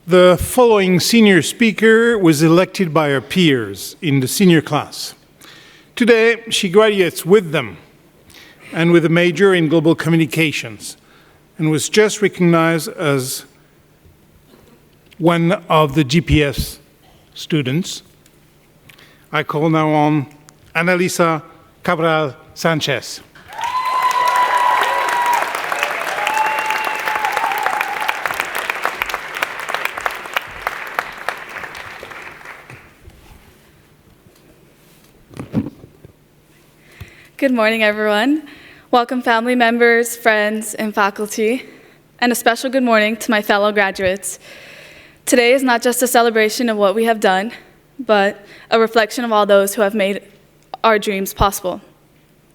The following senior speaker was elected by her peers in the senior class. Today, she graduates with them and with a major in global communications, and was just recognized as one of the GPS students. I call now on Annalisa Cabral-sanchez. Good morning, everyone. Welcome family members, friends, and faculty, and a special good morning to my fellow graduates. Today is not just a celebration of what we have done, but a reflection of all those who have made our dreams possible.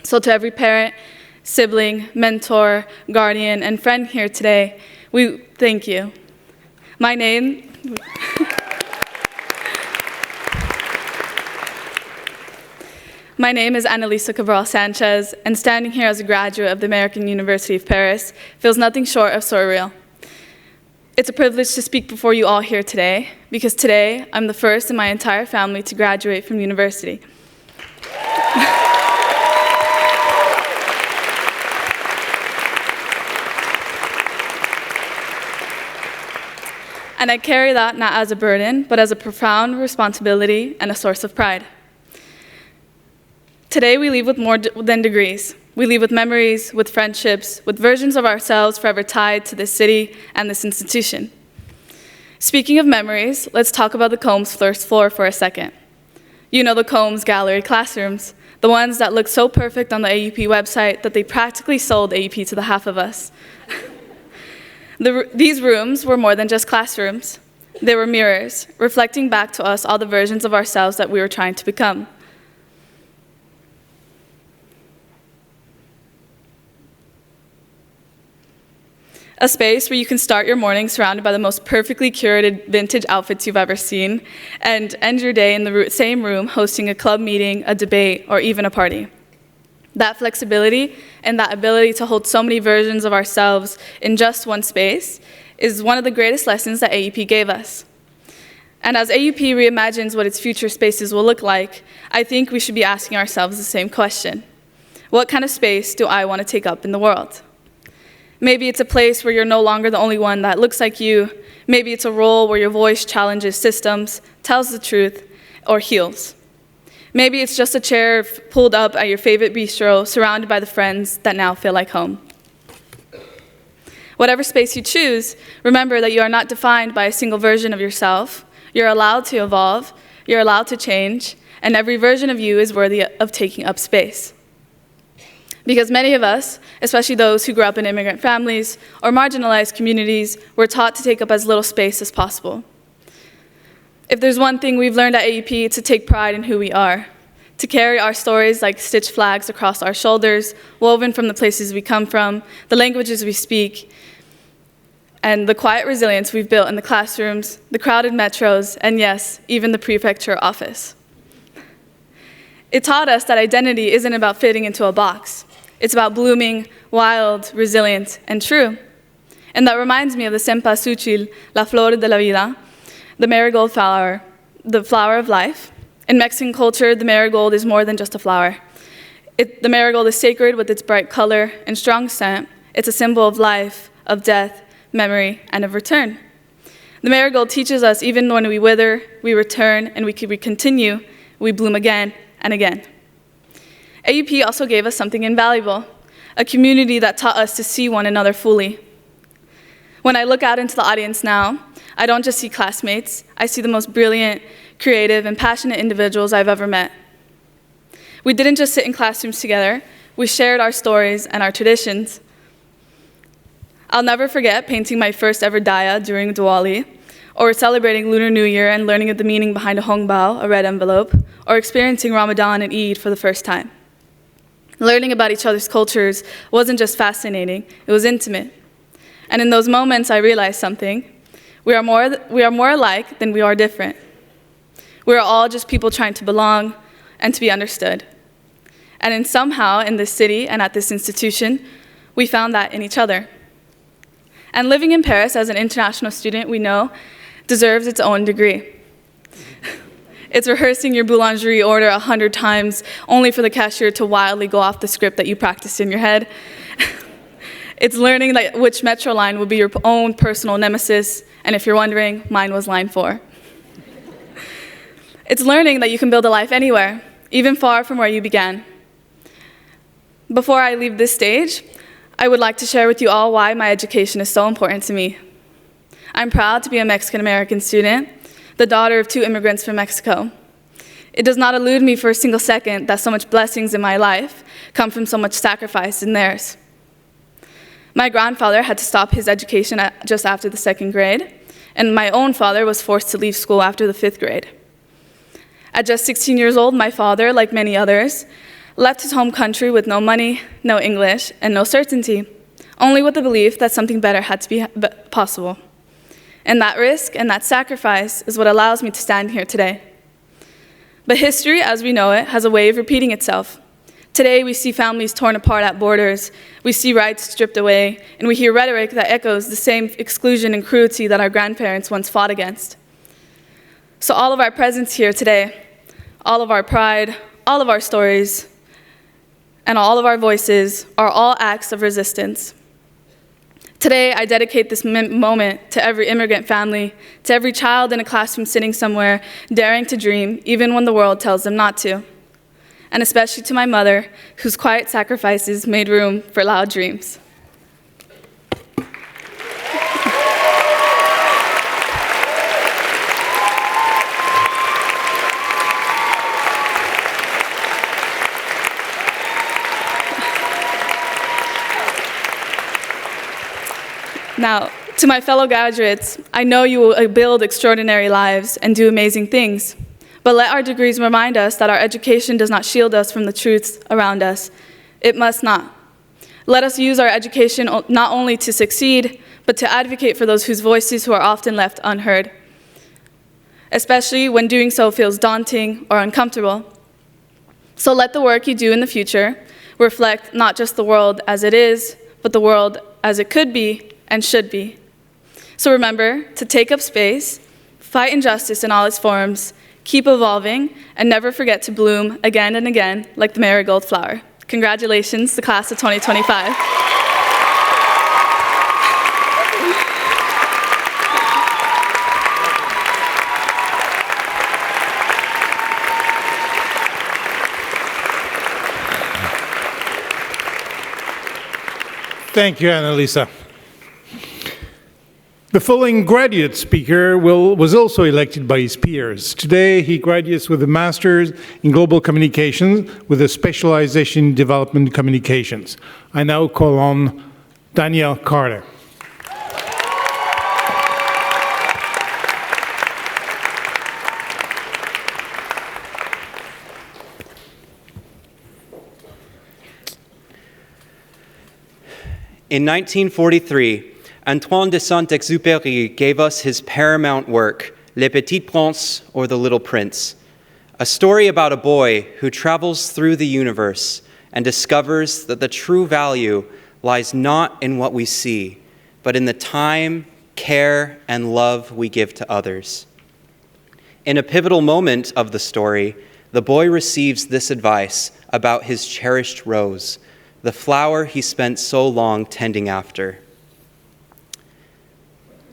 So to every parent, sibling, mentor, guardian, and friend here today, we thank you. My name is Annalisa Cabral-sanchez, and standing here as a graduate of the American University of Paris feels nothing short of surreal. It's a privilege to speak before you all here today, because today I'm the first in my entire family to graduate from university. And I carry that not as a burden, but as a profound responsibility and a source of pride. Today we leave with more than degrees. We leave with memories, with friendships, with versions of ourselves forever tied to this city and this institution. Speaking of memories, let's talk about the Combs first floor for a second. You know the Combs Gallery classrooms, the ones that look so perfect on the AUP website that they practically sold AUP to the half of us. These rooms were more than just classrooms. They were mirrors, reflecting back to us all the versions of ourselves that we were trying to become. A space where you can start your morning surrounded by the most perfectly curated vintage outfits you've ever seen, and end your day in the same room hosting a club meeting, a debate, or even a party. That flexibility and that ability to hold so many versions of ourselves in just one space is one of the greatest lessons that AUP gave us. And as AUP reimagines what its future spaces will look like, I think we should be asking ourselves the same question. What kind of space do I want to take up in the world? Maybe it's a place where you're no longer the only one that looks like you. Maybe it's a role where your voice challenges systems, tells the truth, or heals. Maybe it's just a chair pulled up at your favorite bistro, surrounded by the friends that now feel like home. Whatever space you choose, remember that you are not defined by a single version of yourself. You're allowed to evolve, you're allowed to change, and every version of you is worthy of taking up space. Because many of us, especially those who grew up in immigrant families or marginalized communities, were taught to take up as little space as possible. If there's one thing we've learned at AUP, it's to take pride in who we are, to carry our stories like stitched flags across our shoulders, woven from the places we come from, the languages we speak, and the quiet resilience we've built in the classrooms, the crowded metros, and yes, even the prefecture office. It taught us that identity isn't about fitting into a box. It's about blooming, wild, resilient, and true. And that reminds me of the cempasúchil, la flor de la vida, the marigold flower, the flower of life. In Mexican culture, the marigold is more than just a flower. The marigold is sacred with its bright color and strong scent. It's a symbol of life, of death, memory, and of return. The marigold teaches us even when we wither, we return, and we continue, we bloom again and again. AUP also gave us something invaluable, a community that taught us to see one another fully. When I look out into the audience now, I don't just see classmates, I see the most brilliant, creative, and passionate individuals I've ever met. We didn't just sit in classrooms together, we shared our stories and our traditions. I'll never forget painting my first ever daya during Diwali, or celebrating Lunar New Year and learning the meaning behind a hongbao, a red envelope, or experiencing Ramadan and Eid for the first time. Learning about each other's cultures wasn't just fascinating, it was intimate. And in those moments, I realized something. We are more alike than we are different. We are all just people trying to belong and to be understood. And somehow, in this city and at this institution, we found that in each other. And living in Paris as an international student, we know deserves its own degree. It's rehearsing your boulangerie order 100 times only for the cashier to wildly go off the script that you practiced in your head. It's learning that which metro line will be your own personal nemesis, and if you're wondering, mine was line 4. It's learning that you can build a life anywhere, even far from where you began. Before I leave this stage, I would like to share with you all why my education is so important to me. I'm proud to be a Mexican-American student, the daughter of 2 immigrants from Mexico. It does not elude me for a single second that so much blessings in my life come from so much sacrifice in theirs. My grandfather had to stop his education just after the 2nd grade, and my own father was forced to leave school after the 5th grade. At just 16 years old, my father, like many others, left his home country with no money, no English, and no certainty, only with the belief that something better had to be possible. And that risk and that sacrifice is what allows me to stand here today. But history, as we know it, has a way of repeating itself. Today, we see families torn apart at borders, we see rights stripped away, and we hear rhetoric that echoes the same exclusion and cruelty that our grandparents once fought against. So all of our presence here today, all of our pride, all of our stories, and all of our voices are all acts of resistance. Today, I dedicate this moment to every immigrant family, to every child in a classroom sitting somewhere, daring to dream, even when the world tells them not to. And especially to my mother, whose quiet sacrifices made room for loud dreams. Now, to my fellow graduates, I know you will build extraordinary lives and do amazing things. But let our degrees remind us that our education does not shield us from the truths around us. It must not. Let us use our education not only to succeed, but to advocate for those whose voices who are often left unheard, especially when doing so feels daunting or uncomfortable. So let the work you do in the future reflect not just the world as it is, but the world as it could be and should be. So remember to take up space, fight injustice in all its forms, keep evolving, and never forget to bloom again and again like the marigold flower. Congratulations, the class of 2025. Thank you, Annalisa. The following graduate speaker was also elected by his peers. Today, he graduates with a master's in global communications with a specialization in development communications. I now call on Danielle Carter. In 1943, Antoine de Saint-Exupéry gave us his paramount work, Le Petit Prince, or The Little Prince, a story about a boy who travels through the universe and discovers that the true value lies not in what we see, but in the time, care, and love we give to others. In a pivotal moment of the story, the boy receives this advice about his cherished rose, the flower he spent so long tending after.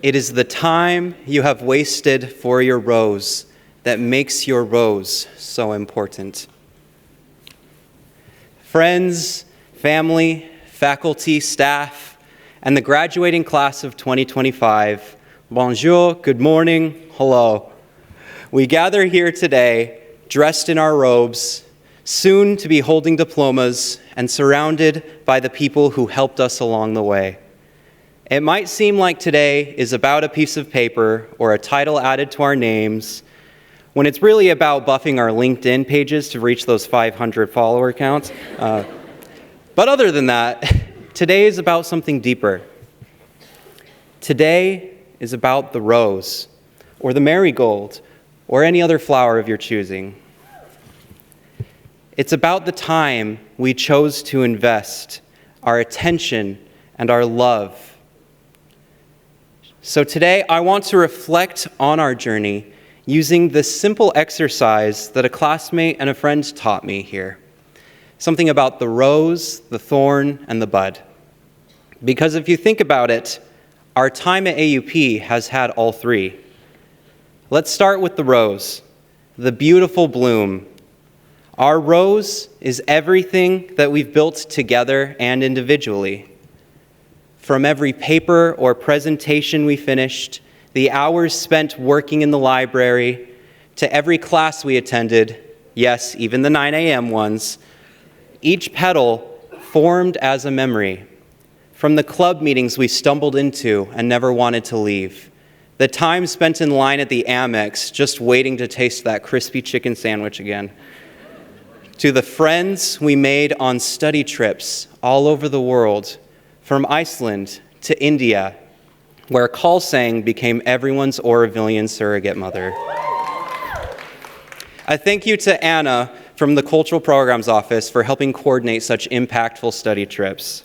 It is the time you have wasted for your rose that makes your rose so important. Friends, family, faculty, staff, and the graduating class of 2025, bonjour, good morning, hello. We gather here today, dressed in our robes, soon to be holding diplomas and surrounded by the people who helped us along the way. It might seem like today is about a piece of paper or a title added to our names, when it's really about buffing our LinkedIn pages to reach those 500 follower counts. But other than that, today is about something deeper. Today is about the rose, or the marigold, or any other flower of your choosing. It's about the time we chose to invest our attention and our love So today, I want to reflect on our journey using this simple exercise that a classmate and a friend taught me here. Something about the rose, the thorn, and the bud. Because if you think about it, our time at AUP has had all three. Let's start with the rose, the beautiful bloom. Our rose is everything that we've built together and individually. From every paper or presentation we finished, the hours spent working in the library, to every class we attended, yes, even the 9 a.m. ones, each petal formed as a memory. From the club meetings we stumbled into and never wanted to leave, the time spent in line at the Amex just waiting to taste that crispy chicken sandwich again, to the friends we made on study trips all over the world, from Iceland to India, where call sang became everyone's Orwellian surrogate mother. A thank you to Anna from the Cultural Programs Office for helping coordinate such impactful study trips.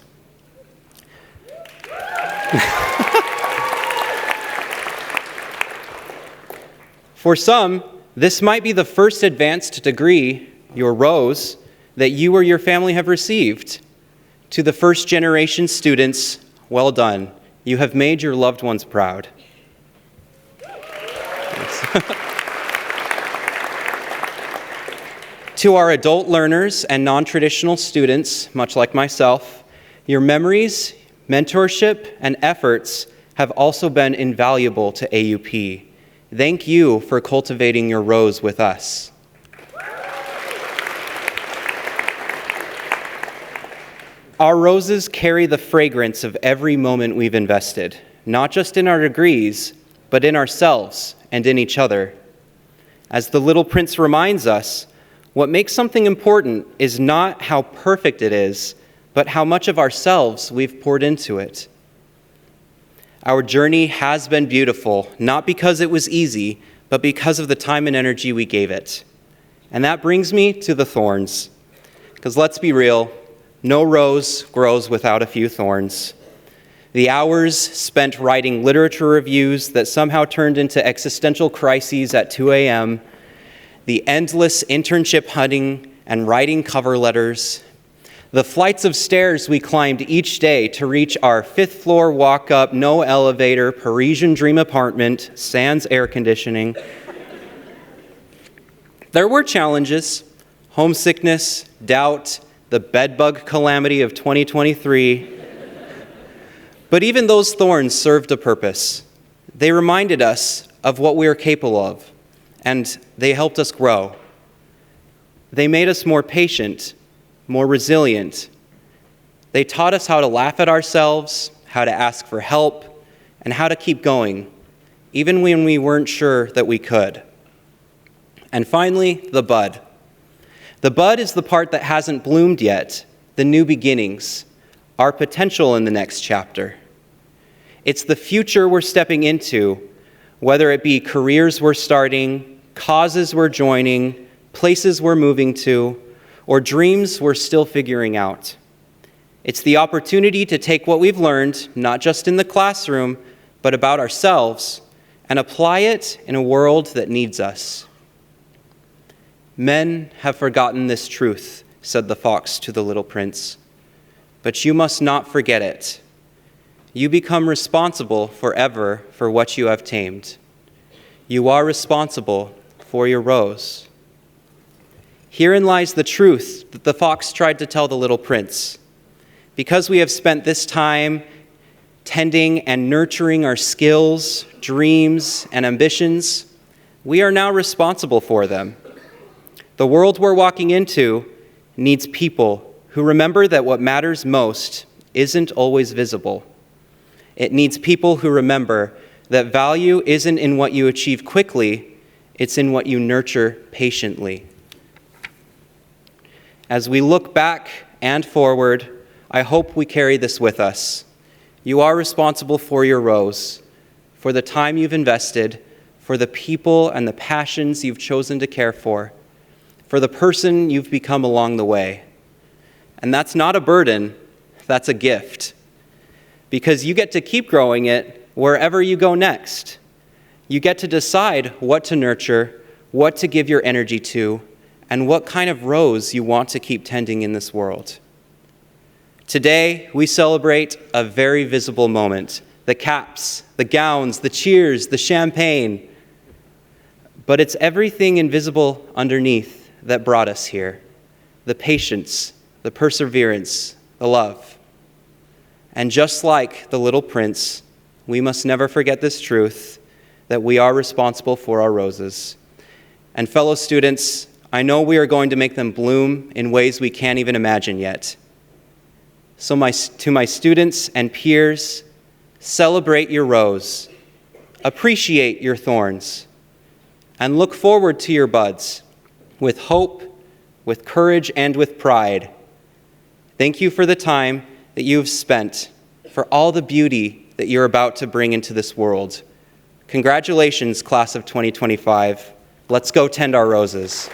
For some, this might be the first advanced degree, your rose, that you or your family have received. To the first-generation students, well done. You have made your loved ones proud. To our adult learners and non-traditional students, much like myself, your memories, mentorship, and efforts have also been invaluable to AUP. Thank you for cultivating your rose with us. Our roses carry the fragrance of every moment we've invested, not just in our degrees, but in ourselves and in each other. As the Little Prince reminds us, what makes something important is not how perfect it is, but how much of ourselves we've poured into it. Our journey has been beautiful, not because it was easy, but because of the time and energy we gave it. And that brings me to the thorns. Because let's be real, no rose grows without a few thorns. The hours spent writing literature reviews that somehow turned into existential crises at 2 a.m., the endless internship hunting and writing cover letters, the flights of stairs we climbed each day to reach our 5th floor walk-up, no elevator, Parisian dream apartment, sans air conditioning. There were challenges, homesickness, doubt, the bedbug calamity of 2023. But even those thorns served a purpose. They reminded us of what we are capable of, and they helped us grow. They made us more patient, more resilient. They taught us how to laugh at ourselves, how to ask for help, and how to keep going, even when we weren't sure that we could. And finally, the bud. The bud is the part that hasn't bloomed yet, the new beginnings, our potential in the next chapter. It's the future we're stepping into, whether it be careers we're starting, causes we're joining, places we're moving to, or dreams we're still figuring out. It's the opportunity to take what we've learned, not just in the classroom, but about ourselves, and apply it in a world that needs us. Men have forgotten this truth, said the fox to the little prince, but you must not forget it. You become responsible forever for what you have tamed. You are responsible for your rose. Herein lies the truth that the fox tried to tell the little prince. Because we have spent this time tending and nurturing our skills, dreams, and ambitions, we are now responsible for them. The world we're walking into needs people who remember that what matters most isn't always visible. It needs people who remember that value isn't in what you achieve quickly, it's in what you nurture patiently. As we look back and forward, I hope we carry this with us. You are responsible for your rose, for the time you've invested, for the people and the passions you've chosen to care for the person you've become along the way. And that's not a burden, that's a gift. Because you get to keep growing it wherever you go next. You get to decide what to nurture, what to give your energy to, and what kind of rose you want to keep tending in this world. Today, we celebrate a very visible moment: the caps, the gowns, the cheers, the champagne. But it's everything invisible underneath that brought us here: the patience, the perseverance, the love. And just like the little prince, we must never forget this truth, that we are responsible for our roses. And fellow students, I know we are going to make them bloom in ways we can't even imagine yet. So to my students and peers, celebrate your rose, appreciate your thorns, and look forward to your buds with hope, with courage, and with pride. Thank you for the time that you've spent, for all the beauty that you're about to bring into this world. Congratulations, class of 2025. Let's go tend our roses.